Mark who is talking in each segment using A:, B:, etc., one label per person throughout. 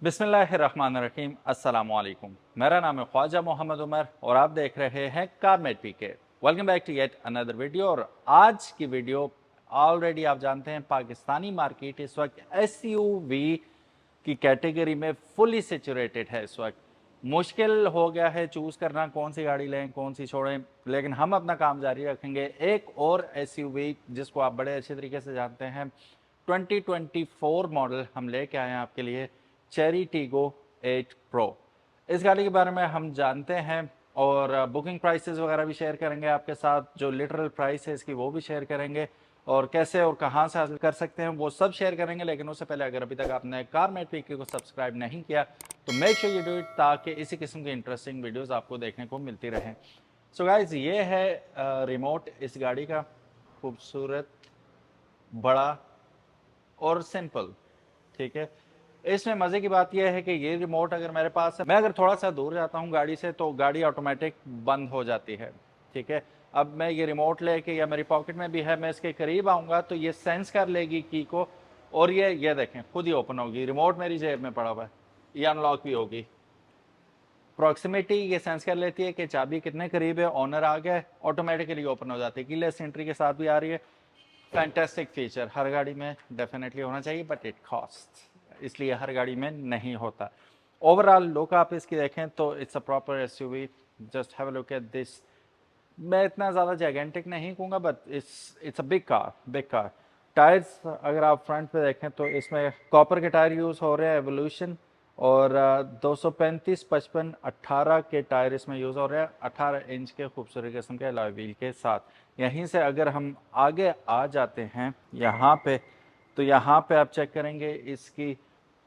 A: बिस्मिल्लाहिर्रहमानिर्रहीम। अस्सलामुअलैकुम। मेरा नाम है ख्वाजा मोहम्मद उमर और आप देख रहे हैं car mate PK. Welcome back to yet another video. और आज की वीडियो ऑलरेडी आप जानते हैं पाकिस्तानी मार्केट इस वक्त एसयूवी की कैटेगरी में फुली सेचुरेटेड है। इस वक्त मुश्किल हो गया है चूज़ करना कौन सी गाड़ी लें कौन सी छोड़ें, लेकिन हम अपना काम जारी रखेंगे। एक और एसयूवी जिसको आप बड़े अच्छे तरीके से जानते हैं, 2024 मॉडल हम लेके आए हैं आपके लिए, चेरी टीगो 8 प्रो। इस गाड़ी के बारे में हम जानते हैं और बुकिंग प्राइसेस वगैरह भी शेयर करेंगे आपके साथ, जो लिटरल प्राइस है इसकी वो भी शेयर करेंगे और कैसे और कहां से हासिल कर सकते हैं वो सब शेयर करेंगे। लेकिन उससे पहले अगर अभी तक आपने कारमेट पीके को सब्सक्राइब नहीं किया तो make sure you do it, ताकि इसी किस्म की इंटरेस्टिंग वीडियोस आपको देखने को मिलती रहें। सो गाइज, ये है रिमोट इस गाड़ी का, खूबसूरत, बड़ा और सिंपल। ठीक है, इसमें मज़े की बात यह है कि ये रिमोट अगर मेरे पास है, मैं अगर थोड़ा सा दूर जाता हूँ गाड़ी से तो गाड़ी ऑटोमेटिक बंद हो जाती है। ठीक है, अब मैं ये रिमोट लेके, या मेरी पॉकेट में भी है, मैं इसके करीब आऊँगा तो ये सेंस कर लेगी की को और ये देखें खुद ही ओपन होगी। रिमोट मेरी जेब में पड़ा हुआ है, ये अनलॉक भी होगी। प्रॉक्सिमिटी ये सेंस कर लेती है कि चाबी कितने करीब है, ऑनर आ गया है, ऑटोमेटिकली ओपन हो जाती है। कीलेस एंट्री के साथ भी आ रही है। फैंटेस्टिक फीचर, हर गाड़ी में डेफिनेटली होना चाहिए, बट इट कॉस्ट, इसलिए हर गाड़ी में नहीं होता। ओवरऑल लुक आप इसकी देखें तो it's a proper SUV. Just have a look at this. मैं इतना ज़्यादा जाइगेंटिक नहीं कहूँगा, but it's a big car, big car. Tyres अगर आप फ्रंट पे देखें तो इसमें कॉपर के टायर यूज़ हो रहे हैं, एवोल्यूशन, और 235 55 18 के टायर इसमें यूज़ हो रहे हैं, 18 इंच के खूबसूरत किस्म के अलॉय व्हील के साथ। यहीं से अगर हम आगे आ जाते हैं यहाँ पे, तो यहाँ पे आप चेक करेंगे इसकी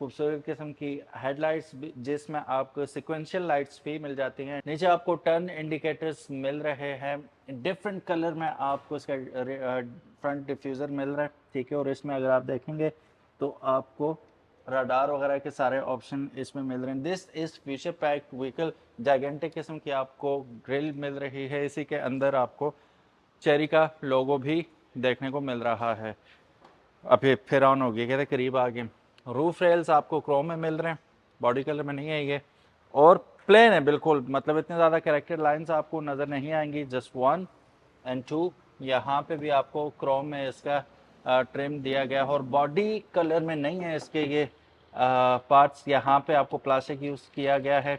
A: खूबसूरत किस्म की हेडलाइट्स, जिसमें आपको सिक्वेंशियल लाइट्स भी मिल जाती हैं। नीचे आपको टर्न इंडिकेटर्स मिल रहे हैं, डिफरेंट कलर में आपको इसका फ्रंट डिफ्यूज़र मिल रहा है। ठीक है, और इसमें अगर आप देखेंगे तो आपको रडार वगैरह के सारे ऑप्शन इसमें मिल रहे हैं। This is future packed vehicle. Gigantic किस्म की आपको ग्रिल मिल रही है, इसी के अंदर आपको चेरी का लोगो भी देखने को मिल रहा है। अभी फिर ऑन हो गया, कहते करीब आ गए। रूफ रेल्स आपको क्रोम में मिल रहे हैं, बॉडी कलर में नहीं है ये, और प्लेन है बिल्कुल, मतलब इतने ज़्यादा कैरेक्टर लाइंस आपको नज़र नहीं आएंगी। जस्ट 1 एंड 2 यहाँ पे भी आपको क्रोम में इसका ट्रिम दिया गया, और बॉडी कलर में नहीं है इसके ये पार्ट्स। यहाँ पे आपको प्लास्टिक यूज़ किया गया है,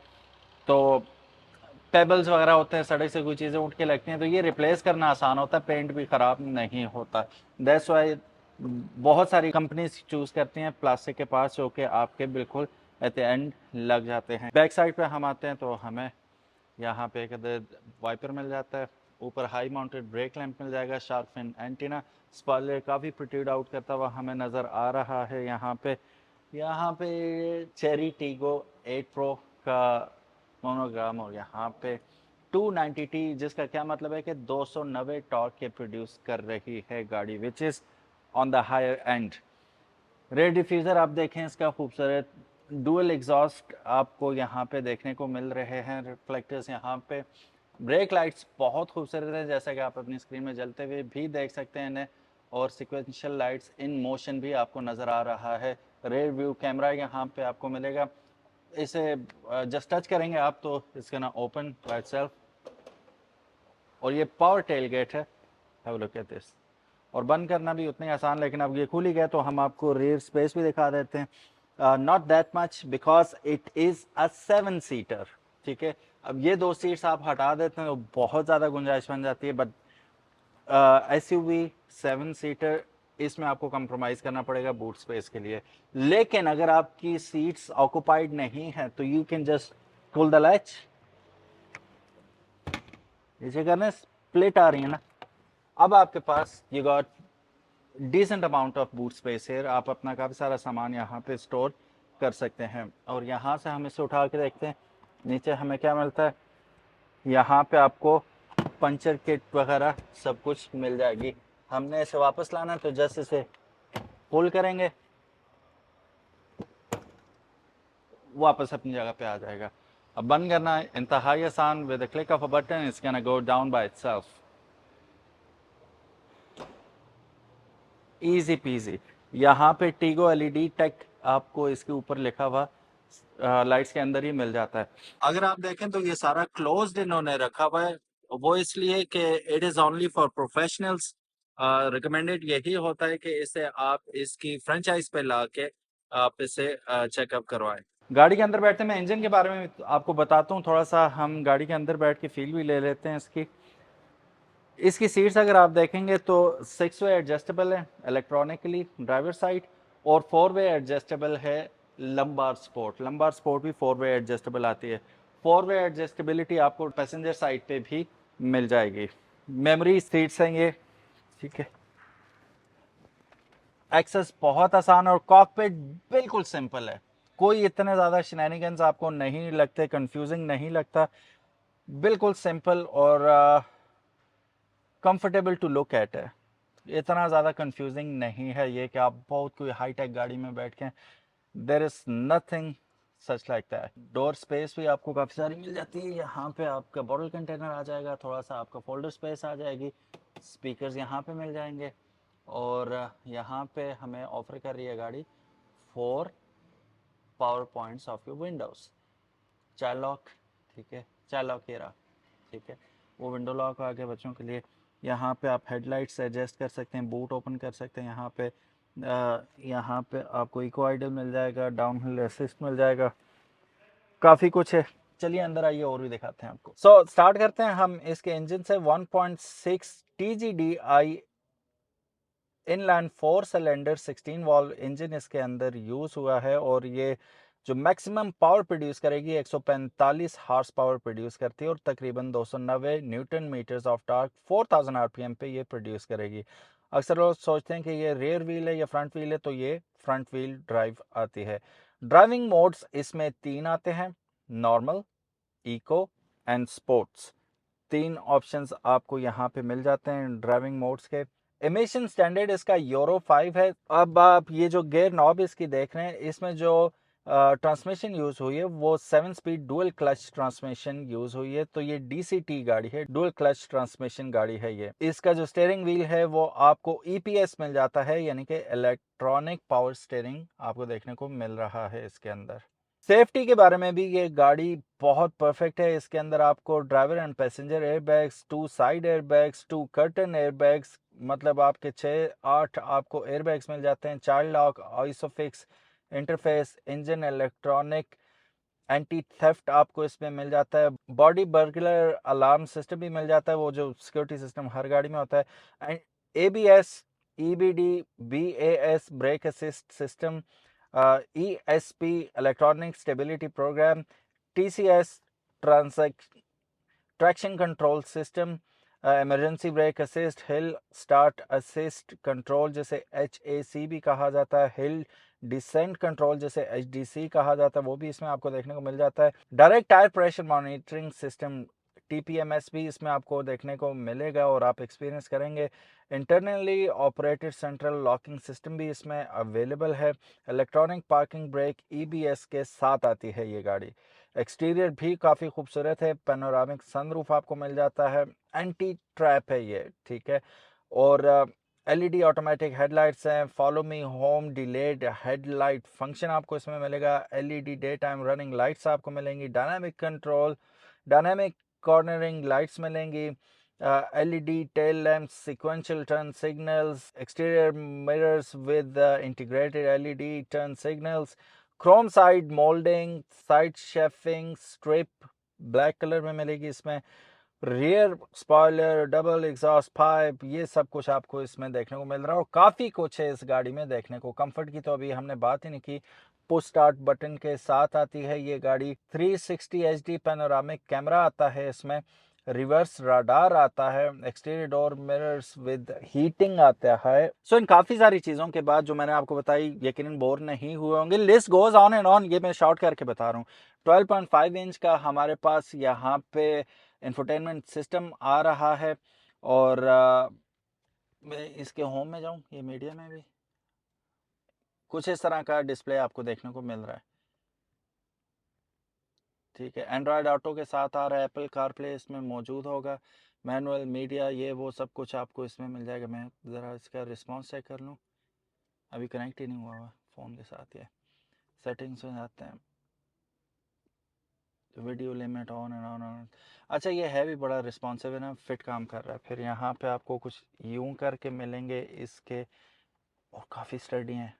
A: तो पेबल्स वगैरह होते हैं, सड़क से कोई चीज़ें उठ के लगती हैं तो ये रिप्लेस करना आसान होता है, पेंट भी ख़राब नहीं होता। दैट्स वाई बहुत सारी कंपनीज चूज़ करती हैं प्लास्टिक के पार्ट्स, जो कि आपके बिल्कुल एट द एंड लग जाते हैं। बैक साइड पे हम आते हैं तो हमें यहाँ पे एक वाइपर मिल जाता है, ऊपर हाई माउंटेड ब्रेक लैंप मिल जाएगा, शार्क फिन एंटीना, स्पॉइलर काफ़ी प्रोट्रूड आउट करता हुआ हमें नज़र आ रहा है। यहाँ पे चेरी टीगो 8 प्रो का मोनोग्राम, और यहाँ पे 290T, जिसका क्या मतलब है कि 290 टॉर्क के प्रोड्यूस कर रही है गाड़ी, which is on the higher end. Rear diffuser आप देखें इसका खूबसूरत, डुअल एग्जॉस्ट आपको यहाँ पे देखने को मिल रहे हैं, रिफ्लेक्टर्स यहाँ पे। ब्रेक लाइट्स बहुत खूबसूरत है, जैसा कि आप अपनी स्क्रीन में जलते हुए भी देख सकते हैं इन्हें, और सिक्वेंशियल लाइट्स इन मोशन भी आपको नज़र आ रहा है। रेयर व्यू कैमरा यहाँ पे आपको मिलेगा, इसे जस्ट टच करेंगे आप तो इसका ना ओपन बाय इटसेल्फ, और ये पावर टेल गेट है, have a look at this. और बंद करना भी उतना ही आसान, लेकिन अब ये खुल ही गया तो हम आपको रेयर स्पेस भी दिखा देते हैं। Not that much because it is a 7 seater. ठीक है, अब ये 2 सीट्स आप हटा देते हैं तो बहुत ज़्यादा गुंजाइश बन जाती है, बट एसयूवी 7 सीटर, इसमें आपको कंप्रोमाइज़ करना पड़ेगा बूट स्पेस के लिए। लेकिन अगर आपकी सीट्स ऑक्यूपाइड नहीं है तो you can just pull the latch, नीचे करने स्प्लिट आ रही है ना, अब आपके पास you got decent amount of boot space है, आप अपना काफ़ी सारा सामान यहाँ पे स्टोर कर सकते हैं। और यहाँ से हम इसे उठा के देखते हैं नीचे हमें क्या मिलता है। यहाँ पे आपको पंचर किट वगैरह सब कुछ मिल जाएगी। हमने इसे वापस लाना है तो जस्ट इसे पुल करेंगे, वापस अपनी जगह पे आ जाएगा। अब बंद करना है इंतहाई आसान, with the click of a button it's gonna go down by itself, easy PG. यहाँ पे टीगो एलईडी टेक आपको इसके ऊपर लिखा हुआ लाइट्स के अंदर ही मिल जाता है। अगर आप देखें तो ये सारा क्लोज्ड इन्होंने रखा हुआ है, वो इसलिए कि it is only for professionals. Recommended यही होता है कि इसे आप इसकी फ्रेंचाइज पे ला के आप इसे चेकअप करवाएं। गाड़ी के अंदर बैठते मैं इंजन के बारे में आपको बताता हूँ थोड़ा सा। हम गाड़ी के अंदर बैठ के फील भी ले लेते हैं इसकी। इसकी सीट्स अगर आप देखेंगे तो 6 वे एडजस्टेबल है इलेक्ट्रॉनिकली ड्राइवर साइड, और 4 वे एडजस्टेबल है लंबार स्पोर्ट। लंबार स्पोर्ट भी 4 वे एडजस्टेबल आती है। 4 वे एडजस्टेबिलिटी आपको पैसेंजर साइड पे भी मिल जाएगी। मेमोरी सीट्स हैं ये, ठीक है। एक्सेस बहुत आसान, और कॉकपिट बिल्कुल सिंपल है। कोई इतने ज़्यादा शेनैनिगन्स आपको नहीं लगते, कंफ्यूजिंग नहीं लगता, बिल्कुल सिंपल और कंफर्टेबल टू लुक एट है। इतना ज़्यादा कंफ्यूजिंग नहीं है ये कि आप बहुत कोई हाई टेक गाड़ी में बैठ के, there is nothing such like that. Door space भी आपको काफ़ी सारी मिल जाती है। यहाँ पे आपका बॉटल कंटेनर आ जाएगा, थोड़ा सा आपका फोल्डर स्पेस आ जाएगी, स्पीकर्स यहाँ पे मिल जाएंगे, और यहाँ पे हमें ऑफर कर रही है गाड़ी 4 power points of your Windows. Child lock, ठीक है, चाइल्ड लॉक ये रहा, ठीक है, वो विंडो लॉक आ गया बच्चों के लिए। यहाँ पे आप हेडलाइट्स एडजस्ट कर सकते हैं, बूट ओपन कर सकते हैं। यहाँ पे आपको इको आइडल मिल जाएगा, डाउन हिल असिस्ट मिल जाएगा, काफ़ी कुछ है। चलिए अंदर आइए और भी दिखाते हैं आपको। स्टार्ट करते हैं हम इसके इंजन से। 1.6 TGDI inline 4 cylinder 16 valve engine इसके अंदर यूज़ हुआ है, और ये जो मैक्सिमम पावर प्रोड्यूस करेगी 145 हार्स पावर प्रोड्यूस करती है, और तकरीबन 290 newton meters of torque 4000 RPM पे ये प्रोड्यूस करेगी। अक्सर लोग सोचते हैं कि ये रेयर व्हील है या फ्रंट व्हील है, तो ये फ्रंट व्हील ड्राइव आती है। ड्राइविंग मोड्स इसमें 3 आते हैं, normal, eco and sports. 3 options आपको यहाँ पे मिल जाते हैं ड्राइविंग मोड्स के। एमिशन स्टैंडर्ड इसका यूरो 5 है। अब आप ये जो गियर नॉब इसकी देख रहे हैं, इसमें जो ट्रांसमिशन यूज हुई है वो 7 speed dual clutch transmission use हुई है। तो ये डीसीटी गाड़ी है, डुअल क्लच ट्रांसमिशन गाड़ी है ये। इसका जो स्टीयरिंग व्हील है वो आपको ईपीएस मिल जाता है, यानी कि इलेक्ट्रॉनिक पावर स्टीयरिंग आपको देखने को मिल रहा है इसके अंदर। सेफ्टी के बारे में भी ये गाड़ी बहुत परफेक्ट है। इसके अंदर आपको driver and passenger airbags, 2 side airbags, 2 curtain airbags, मतलब आपके 6-8 आपको एयरबैग्स मिल जाते हैं। Child lock, isofix interface, engine electronic, anti theft आपको इसमें मिल जाता है। बॉडी बर्गलर अलार्म सिस्टम भी मिल जाता है, वो जो सिक्योरिटी सिस्टम हर गाड़ी में होता है। And ABS, EBD, BAS brake assist system, ESP electronic stability programme, TCS traction control system, emergency brake assist, hill start assist control जिसे HAC भी कहा जाता है, हिल डिसेंट कंट्रोल जिसे HDC कहा जाता है, वो भी इसमें आपको देखने को मिल जाता है। Direct tyre pressure monitoring system TPMS भी इसमें आपको देखने को मिलेगा और आप एक्सपीरियंस करेंगे। Internally operated central locking system भी इसमें अवेलेबल है। इलेक्ट्रॉनिक पार्किंग ब्रेक EBS के साथ आती है ये गाड़ी। एक्सटीरियर भी काफ़ी खूबसूरत है, पैनोरामिक सनरूफ आपको मिल जाता है, एंटी ट्रैप है ये, ठीक है। और LED ऑटोमेटिक हेडलाइट्स हैं, follow me home delayed headlight function आपको इसमें मिलेगा। LED day time running lights आपको मिलेंगी, dynamic control, dynamic cornering lights मिलेंगी, LED tail lamp, sequential turn signals, exterior mirrors with integrated LED turn signals, Chrome side moulding, side chafing strip black colour में मिलेगी इसमें, rear spoiler, double exhaust pipe, ये सब कुछ आपको इसमें देखने को मिल रहा है। और काफ़ी कुछ है इस गाड़ी में देखने को। कंफर्ट की तो अभी हमने बात ही नहीं की। पुश स्टार्ट बटन के साथ आती है ये गाड़ी। 360 HD पैनोरामिक कैमरा आता है इसमें, रिवर्स राडार आता है, exterior door mirrors with heating आता है। सो इन काफ़ी सारी चीज़ों के बाद जो मैंने आपको बताई, यकीनन बोर नहीं हुए होंगे। List goes on and on, ये मैं शॉर्ट करके बता रहा हूँ। 12.5 इंच का हमारे पास यहाँ पे इंफोटेनमेंट सिस्टम आ रहा है, और मैं इसके होम में जाऊँ, ये मीडिया में भी कुछ इस तरह का डिस्प्ले आपको देखने को मिल रहा है, ठीक है। एंड्रॉयड ऑटो के साथ आ रहा है, एप्पल कारप्ले इसमें मौजूद होगा, मैनुअल मीडिया ये वो सब कुछ आपको इसमें मिल जाएगा। मैं ज़रा इसका रिस्पॉन्स चेक कर लूँ, अभी कनेक्ट ही नहीं हुआ हुआ फ़ोन के साथ। ये सेटिंग्स में जाते हैं, video limit on and on. अच्छा ये है भी बड़ा रिस्पॉन्सिव है ना, फिट काम कर रहा है। फिर यहाँ पे आपको कुछ यूं करके मिलेंगे इसके, और काफ़ी स्टडी हैं।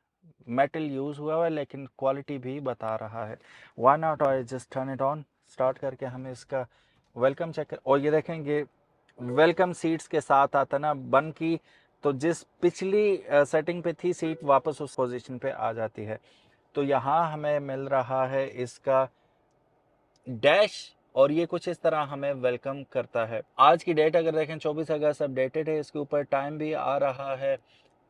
A: मेटल यूज़ हुआ हुआ है लेकिन क्वालिटी भी बता रहा है। Why not, I just turn it on. Start करके हमें इसका वेलकम चेक कर, और ये देखेंगे वेलकम सीट्स के साथ आता ना बन की, तो जिस पिछली सेटिंग पे थी सीट वापस उस पोजीशन पे आ जाती है। तो यहाँ हमें मिल रहा है इसका डैश, और ये कुछ इस तरह हमें वेलकम करता है। आज की डेट अगर देखें 24 अगस्त अपडेटेड है, इसके ऊपर टाइम भी आ रहा है।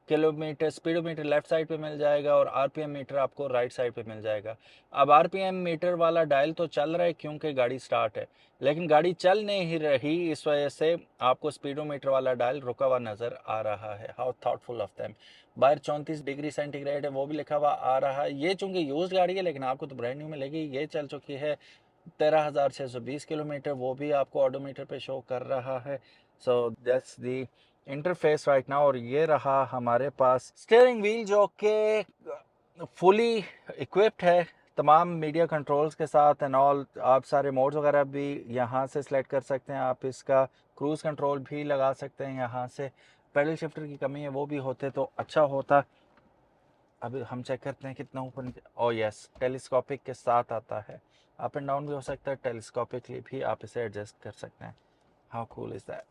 A: किलोमीटर स्पीडोमीटर लेफ्ट साइड पे मिल जाएगा और आरपीएम मीटर आपको राइट साइड पे मिल जाएगा। अब आरपीएम मीटर वाला डायल तो चल रहा है क्योंकि गाड़ी स्टार्ट है, लेकिन गाड़ी चल नहीं रही, इस वजह से आपको स्पीडोमीटर वाला डायल रुका हुआ नजर आ रहा है। How thoughtful of them. बाहर 34 डिग्री सेंटीग्रेड है वो भी लिखा हुआ आ रहा है। ये चूंकि यूज गाड़ी है लेकिन आपको तो ब्रांड न्यू मिलेगी। ये चल चुकी है 13,620 किलोमीटर, वो भी आपको ऑडोमीटर पे शो कर रहा है। So that's the interface right now. और ये रहा हमारे पास स्टीयरिंग व्हील जो कि फुली इक्विप्ड है तमाम मीडिया कंट्रोल्स के साथ एंड ऑल। आप सारे मोड्स वगैरह भी यहाँ से सिलेक्ट कर सकते हैं। आप इसका क्रूज कंट्रोल भी लगा सकते हैं यहाँ से। पेडल शिफ्टर की कमी है, वो भी होते तो अच्छा होता। अब हम चेक करते हैं कितना ऊपर। ओ यस, टेलीस्कोपिक के साथ आता है। अप एंड डाउन भी हो सकता है, टेलीस्कोपिकली भी आप इसे एडजस्ट कर सकते हैं। How cool is that.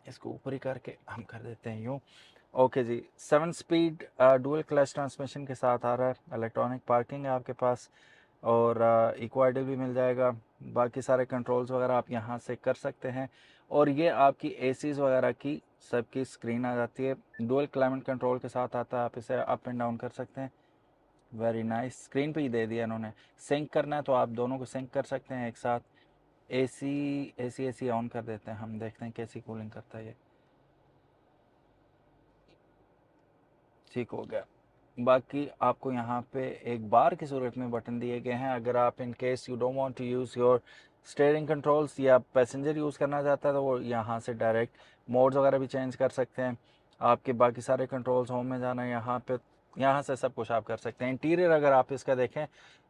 A: इसको ऊपर ही करके हम कर देते हैं यूँ। ओके जी, 7 स्पीड डुअल क्लच ट्रांसमिशन के साथ आ रहा है। इलेक्ट्रॉनिक पार्किंग है आपके पास, और इको आइडल भी मिल जाएगा। बाकी सारे कंट्रोल्स वगैरह आप यहाँ से कर सकते हैं। और ये आपकी एसीज वगैरह की सबकी स्क्रीन आ जाती है। डुअल क्लाइमेट कंट्रोल के साथ आता है, आप इसे अप एंड डाउन कर सकते हैं। वेरी नाइस, स्क्रीन पे ही दे दिया इन्होंने। सिंक करना है तो आप दोनों को सिंक कर सकते हैं एक साथ। एसी ऑन कर देते हैं, हम देखते हैं कैसी कूलिंग करता है ये। ठीक हो गया। बाकी आपको यहाँ पे एक बार की सूरत में बटन दिए गए हैं। अगर आप in case you don't want to use your steering controls या पैसेंजर यूज़ करना चाहता है तो वो यहाँ से डायरेक्ट मोड्स वगैरह भी चेंज कर सकते हैं। आपके बाकी सारे कंट्रोल्स होम में जाना है यहाँ पे, यहाँ से सब कुछ आप कर सकते हैं। इंटीरियर अगर आप इसका देखें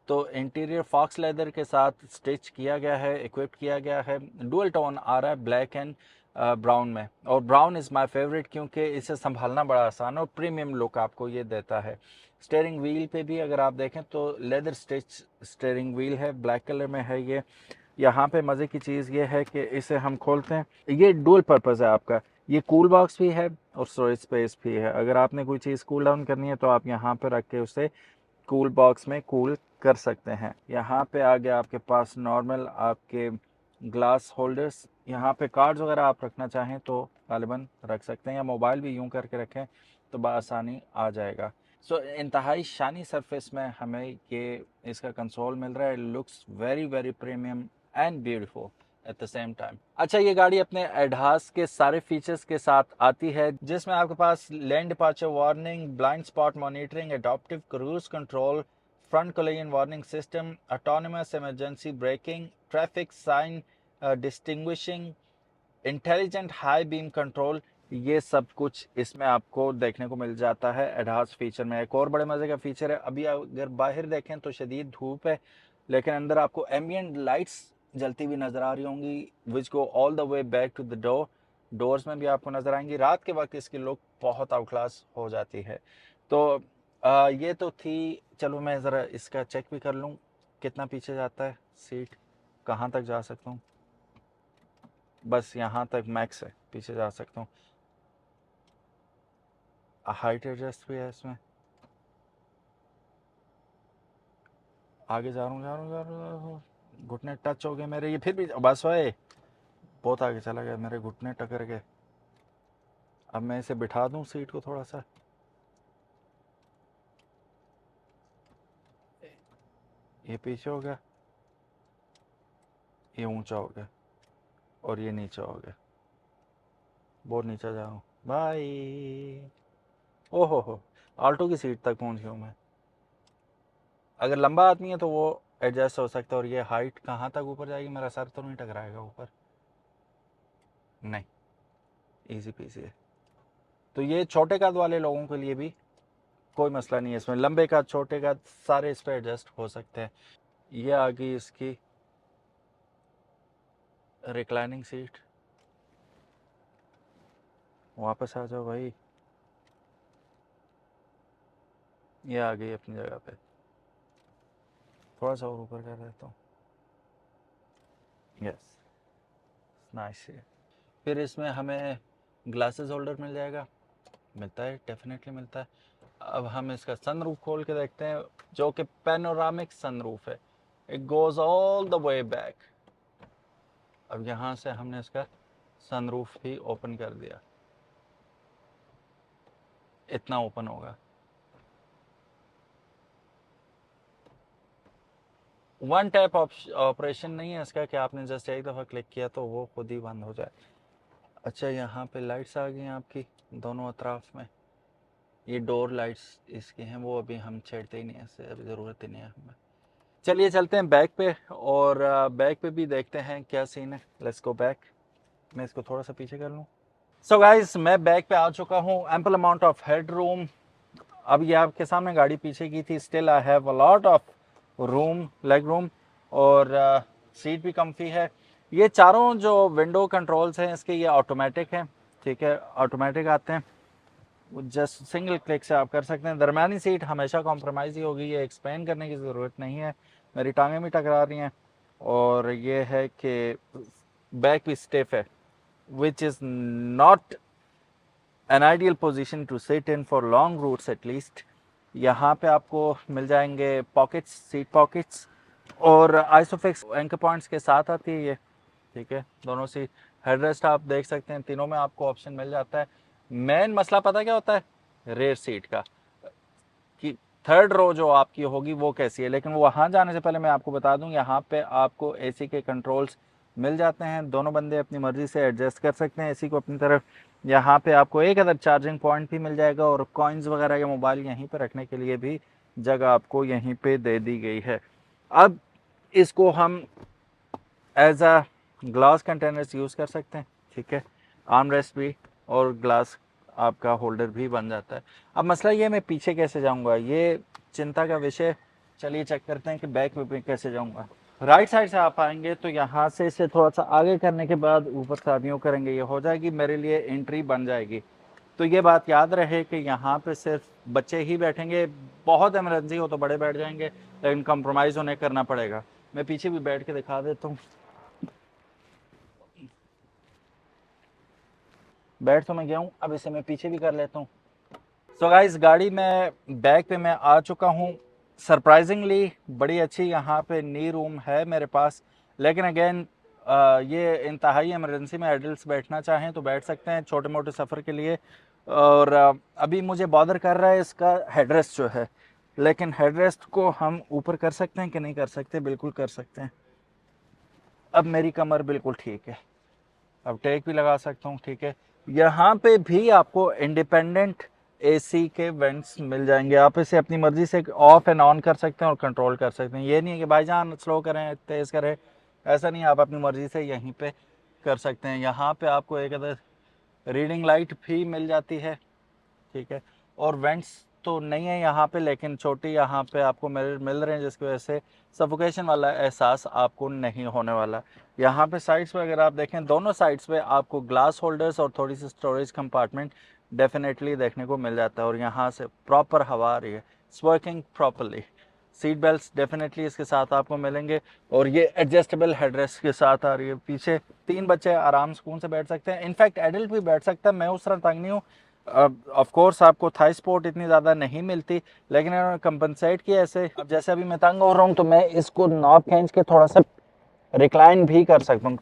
A: तो इंटीरियर फॉक्स लेदर के साथ स्टिच किया गया है, इक्विप्ड किया गया है। डुअल टोन आ रहा है ब्लैक एंड ब्राउन में, और ब्राउन इज़ माय फेवरेट क्योंकि इसे संभालना बड़ा आसान और प्रीमियम लुक आपको ये देता है। स्टीयरिंग व्हील पे भी अगर आप देखें तो लेदर स्टिच स्टीयरिंग व्हील है, ब्लैक कलर में है ये। यहाँ पे मज़े की चीज़ ये है कि इसे हम खोलते हैं, ये डुअल पर्पज़ है आपका। ये कूल बॉक्स भी है और स्टोरेज स्पेस भी है। अगर आपने कोई चीज़ कूल डाउन करनी है तो आप यहाँ पे रख के उसे कूल बॉक्स में कूल कर सकते हैं। यहाँ पे आ गया आपके पास नॉर्मल आपके ग्लास होल्डर्स। यहाँ पे कार्ड्स वगैरह आप रखना चाहें तो गालिबन रख सकते हैं, या मोबाइल भी यूं करके रखें तो बआसानी आ जाएगा। सो इंतहाई शानी सरफेस में हमें ये इसका कंसोल मिल रहा है। Looks very very premium and beautiful at the same time. अच्छा, ये गाड़ी अपने एडहास के सारे फीचर्स के साथ आती है, जिसमें आपके पास lane departure warning, blind spot monitoring, adaptive cruise control, front collision warning system, autonomous emergency braking, traffic sign distinguishing, intelligent high beam control, ये सब कुछ इसमें आपको देखने को मिल जाता है एडहास फीचर में। एक और बड़े मज़े का फीचर है, अभी अगर बाहर देखें तो शदीद धूप है लेकिन अंदर आपको एम्बियंट लाइट्स जलती हुई नज़र आ रही होंगी, which go all the way back to the door. Doors में भी आपको नज़र आएंगी। रात के वक्त इसकी लुक बहुत आउट क्लास हो जाती है। तो ये तो थी। चलो मैं ज़रा इसका चेक भी कर लूँ कितना पीछे जाता है सीट, कहाँ तक जा सकता हूँ। बस यहाँ तक मैक्स है, पीछे जा सकता हूँ। हाइट एडजस्ट भी है इसमें। आगे जा रहा हूँ, जा रहा हूँ। घुटने टच हो गए मेरे, ये फिर भी बस भाई बहुत आगे चला गया, मेरे घुटने टकर गए। अब मैं इसे बिठा दूँ सीट को थोड़ा सा। ये पीछे हो गया, ये ऊंचा हो गया, और ये नीचे हो गया। बहुत नीचे जा रहा हूँ भाई। ओहो हो, आल्टो की सीट तक पहुँच गया हूँ मैं। अगर लंबा आदमी है तो वो एडजस्ट हो सकता है। और ये हाइट कहाँ तक ऊपर जाएगी, मेरा सर तो नहीं टकराएगा ऊपर? नहीं, इजी पीसी है। तो ये छोटे कद वाले लोगों के लिए भी कोई मसला नहीं है इसमें। लंबे कद छोटे कद सारे इस पर एडजस्ट हो सकते हैं। ये आ गई इसकी रिक्लाइनिंग सीट, वापस आ जाओ भाई, ये आ गई अपनी जगह पे। थोड़ा सा और ऊपर कर देता हूँ। यस, नाइस है। फिर इसमें हमें ग्लासेस होल्डर मिल जाएगा, मिलता है, डेफिनेटली मिलता है। अब हम इसका सनरूफ खोल के देखते हैं, जो कि पैनोरामिक सनरूफ है, it goes all the way back. अब यहाँ से हमने इसका सनरूफ ही ओपन कर दिया, इतना ओपन होगा। वन टैप ऑपरेशन नहीं है इसका कि आपने जस्ट एक दफ़ा क्लिक किया तो वो खुद ही बंद हो जाए। अच्छा, यहाँ पे लाइट्स आ गई हैं आपकी दोनों अतराफ में। ये डोर लाइट्स इसकी हैं, वो अभी हम छेड़ते ही नहीं है, इससे अभी ज़रूरत ही नहीं है हमें। चलिए चलते हैं बैक पे, और बैक पे भी देखते हैं क्या सीन है। Let's go back. मैं इसको थोड़ा सा पीछे कर लूँ। सो गाइस, मैं बैक पे आ चुका हूँ। Ample amount of head room. अब ये आपके सामने गाड़ी पीछे की थी, still I have a lot of room, leg room, और सीट भी कम्फी है। ये चारों जो विंडो कंट्रोल्स हैं इसके, ये ऑटोमेटिक हैं, ठीक है, ऑटोमेटिक आते हैं, जस्ट सिंगल क्लिक से आप कर सकते हैं। दरमियानी सीट हमेशा कॉम्प्रोमाइज़ ही होगी, ये एक्सप्लेन करने की ज़रूरत नहीं है। मेरी टांगें भी टकरा रही हैं, और ये है कि बैक भी स्टिफ है, which is not an ideal position to sit in for long routes at least. यहाँ पे आपको मिल जाएंगे पॉकेट्स, सीट पॉकेट्स, और आइसोफिक्स एंकर पॉइंट्स के साथ आती है ये, ठीक है। दोनों सीट, हेडरेस्ट आप देख सकते हैं, तीनों में आपको ऑप्शन मिल जाता है। मेन मसला पता क्या होता है, रेयर सीट का, कि थर्ड रो जो आपकी होगी वो कैसी है। लेकिन वहाँ जाने से पहले मैं आपको बता दूं, यहाँ पे आपको एसी के कंट्रोल्स मिल जाते हैं, दोनों बंदे अपनी मर्जी से एडजस्ट कर सकते हैं एसी को अपनी तरफ। यहाँ पे आपको एक अदर चार्जिंग पॉइंट भी मिल जाएगा, और कॉइन्स वगैरह या मोबाइल यहीं पे रखने के लिए भी जगह आपको यहीं पे दे दी गई है। अब इसको हम as a glass containers use कर सकते हैं, ठीक है, आर्म रेस्ट भी और ग्लास आपका होल्डर भी बन जाता है। अब मसला ये, मैं पीछे कैसे जाऊंगा, ये चिंता का विषय। चलिए चेक करते हैं कि बैक में कैसे जाऊंगा। राइट साइड से आप आएंगे तो यहाँ से इसे थोड़ा सा आगे करने के बाद ऊपर शादियों करेंगे, ये हो जाएगी मेरे लिए एंट्री बन जाएगी। तो ये बात याद रहे कि यहाँ पे सिर्फ बच्चे ही बैठेंगे, बहुत इमरजेंसी हो तो बड़े बैठ जाएंगे, लेकिन कंप्रोमाइज़ उन्हें करना पड़ेगा। मैं पीछे भी बैठ के दिखा देता हूँ। बैठ तो मैं गया हूँ, अब इसे मैं पीछे भी कर लेता हूँ। सो गाइस, गाड़ी में बैक पे मैं आ चुका हूँ। सरप्राइजिंगली बड़ी अच्छी यहाँ पे नी रूम है मेरे पास, लेकिन अगेन ये इंतहाई इमरजेंसी में एडल्ट्स बैठना चाहें तो बैठ सकते हैं छोटे मोटे सफ़र के लिए। और अभी मुझे बॉदर कर रहा है इसका हेडरेस्ट जो है, लेकिन हेडरेस्ट को हम ऊपर कर सकते हैं कि नहीं कर सकते, बिल्कुल कर सकते हैं। अब मेरी कमर बिल्कुल ठीक है, अब टेक भी लगा सकता हूँ, ठीक है। यहाँ पे भी आपको इंडिपेंडेंट एसी के वेंट्स मिल जाएंगे, आप इसे अपनी मर्जी से ऑफ एंड ऑन कर सकते हैं और कंट्रोल कर सकते हैं। ये नहीं है कि भाईजान स्लो करें तेज़ करें, ऐसा नहीं है, आप अपनी मर्जी से यहीं पे कर सकते हैं। यहाँ पे आपको एक अदर रीडिंग लाइट भी मिल जाती है, ठीक है। और वेंट्स तो नहीं है यहाँ पे, लेकिन छोटी यहाँ पे आपको मिल रहे हैं, जिसकी वजह से सफोकेशन वाला एहसास आपको नहीं होने वाला। यहाँ पे साइड्स पे अगर आप देखें, दोनों साइड्स पे आपको ग्लास होल्डर्स और थोड़ी सी स्टोरेज कंपार्टमेंट डेफिनेटली देखने को मिल जाता है, और यहाँ से प्रॉपर हवा आ रही है, it's working properly. Seat belt definitely इसके साथ आपको मिलेंगे, और ये एडजस्टेबल हेडरेस्ट के साथ आ रही है। पीछे 3 बच्चे आराम सुकून से बैठ सकते हैं, इनफैक्ट एडल्ट भी बैठ सकता है, मैं उस तरह तंग नहीं हूँ। ऑफ कोर्स आपको थाई सपोर्ट इतनी ज़्यादा नहीं मिलती, लेकिन इन्होंने कंपनसेट किया ऐसे। अब जैसे अभी मैं तंग हो रहा हूँ तो मैं इसको नॉब खींच के थोड़ा सा रिक्लाइन भी कर सकता हूँ।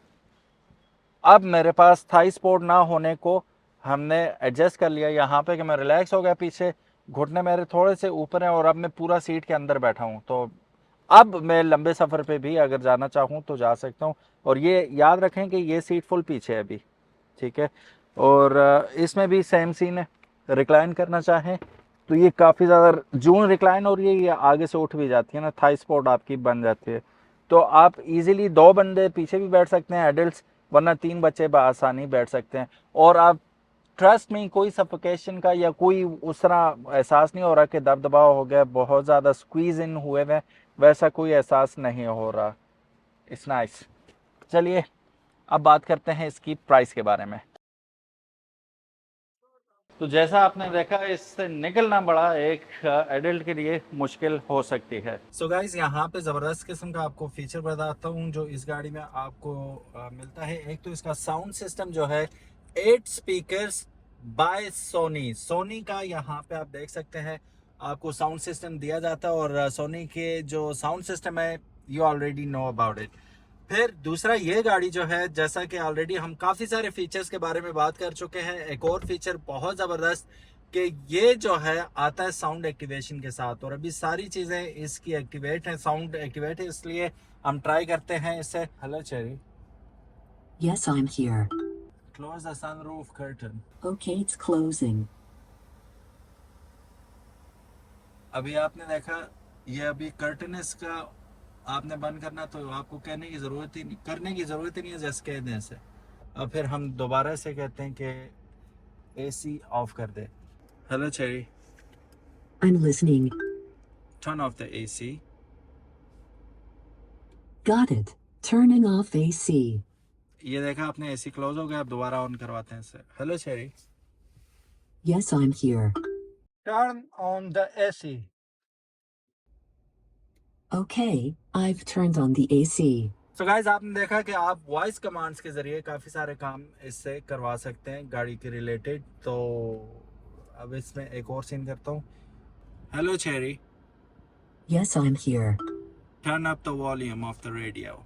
A: अब मेरे पास थाई सपोर्ट ना होने को हमने एडजस्ट कर लिया यहाँ पे कि मैं रिलैक्स हो गया, पीछे घुटने मेरे थोड़े से ऊपर हैं, और अब मैं पूरा सीट के अंदर बैठा हूँ। तो अब मैं लंबे सफ़र पे भी अगर जाना चाहूँ तो जा सकता हूँ। और ये याद रखें कि ये सीट फुल पीछे है अभी, ठीक है। और इसमें भी सेम सीन है, रिक्लाइन करना चाहें तो ये काफ़ी ज़्यादा जून रिक्लाइन हो रही है, ये आगे से उठ भी जाती है ना, थाई सपोर्ट आपकी बन जाती है। तो आप इजीली 2 बंदे पीछे भी बैठ सकते हैं एडल्ट्स, वरना 3 बच्चे बआसानी बैठ सकते हैं। और आप ट्रस्ट में कोई सफोकेशन का या कोई उस तरह एहसास नहीं हो रहा कि दब दबाव हो गया, बहुत ज़्यादा स्क्वीज इन हुए हुए, वैसा कोई एहसास नहीं हो रहा। It's nice. चलिए अब बात करते हैं इसकी प्राइस के बारे में। तो जैसा आपने देखा, इससे निकलना बड़ा एक एडल्ट के लिए मुश्किल हो सकती है। सो गाइस, यहाँ पे ज़बरदस्त किस्म का आपको फीचर बताता हूँ जो इस गाड़ी में आपको मिलता है। एक तो इसका साउंड सिस्टम जो है 8 स्पीकर्स बाय सोनी। सोनी का यहाँ पे आप देख सकते हैं आपको साउंड सिस्टम दिया जाता है, और सोनी के जो साउंड सिस्टम है you already know about it. फिर दूसरा, ये गाड़ी जो है, जैसा कि ऑलरेडी हम काफ़ी सारे फीचर्स के बारे में बात कर चुके हैं, एक और फीचर बहुत ज़बरदस्त कि ये जो है आता है साउंड एक्टिवेशन के साथ, और अभी सारी चीज़ें इसकी एक्टिवेट हैं, साउंड एक्टिवेट है, इसलिए हम ट्राई करते हैं इसे। Hello Chery.
B: Yes, I'm here.
A: Close the sunroof curtain.
B: Okay, it's closing.
A: अभी आपने देखा, ये अभी कर्टन इसका आपने बंद करना, तो आपको कहने की ज़रूरत ही नहीं, करने की ज़रूरत ही नहीं है, जैसे कह दें से। अब फिर हम दोबारा से कहते हैं कि एसी ऑफ कर दे। Hello Chery.
B: I'm listening.
A: Turn off the AC.
B: Got it. Turning off AC.
A: ये देखा आपने, एसी क्लोज हो गया। अब दोबारा ऑन करवाते हैं इसे। Hello Chery.
B: Yes, I'm here.
A: Turn on the AC.
B: Okay, I've turned on the AC.
A: So guys, आपने देखा कि आप वॉइस कमांड्स के जरिए काफ़ी सारे काम इससे करवा सकते हैं गाड़ी के रिलेटेड। तो अब इसमें एक और सीन करता हूँ। Hello Chery.
B: Yes, I'm here.
A: Turn up the volume of the radio.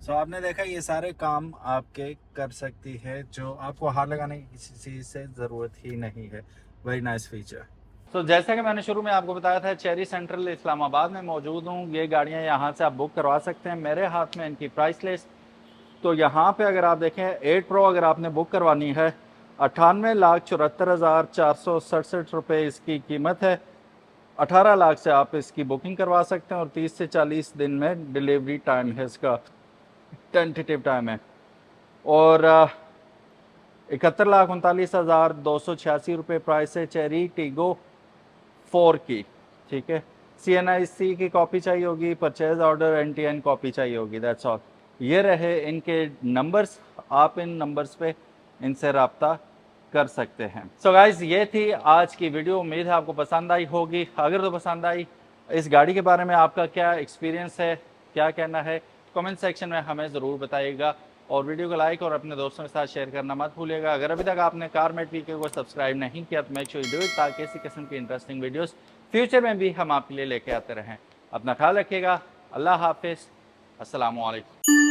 A: So आपने देखा, ये सारे काम आपके कर सकती है, जो आपको हाथ लगाने की किसी चीज़ से ज़रूरत ही नहीं है। Very nice feature. तो जैसा कि मैंने शुरू में आपको बताया था, चेरी सेंट्रल इस्लामाबाद में मौजूद हूँ। ये गाड़ियाँ यहाँ से आप बुक करवा सकते हैं। मेरे हाथ में इनकी प्राइस लिस्ट, तो यहाँ पे अगर आप देखें 8 प्रो अगर आपने बुक करवानी है 98,74,467 रुपये इसकी कीमत है। 18 लाख से आप इसकी बुकिंग करवा सकते हैं, और 30 से 40 दिन में डिलीवरी टाइम है इसका, टेंटेटिव टाइम है। और 71,39,286 रुपये प्राइस है चेरी टीगो 4 की। ठीक है, CNIC की कॉपी चाहिए होगी, परचेज ऑर्डर NTN कॉपी चाहिए होगी, दैट्स ऑल। ये रहे इनके नंबर्स, आप इन नंबर्स पे इनसे रब्ता कर सकते हैं। सो गाइज, ये थी आज की वीडियो। उम्मीद है आपको पसंद आई होगी। अगर तो पसंद आई, इस गाड़ी के बारे में आपका क्या एक्सपीरियंस है, क्या कहना है, कमेंट सेक्शन में हमें ज़रूर बताइएगा। और वीडियो को लाइक और अपने दोस्तों के साथ शेयर करना मत भूलिएगा। अगर अभी तक आपने कारमेट वीके को सब्सक्राइब नहीं किया तो make sure you do it, ताकि इसी किस्म की इंटरेस्टिंग वीडियोस फ्यूचर में भी हम आपके लिए लेके आते रहें। अपना ख्याल रखिएगा। अल्लाह हाफिज़। अस्सलामु अलैकुम।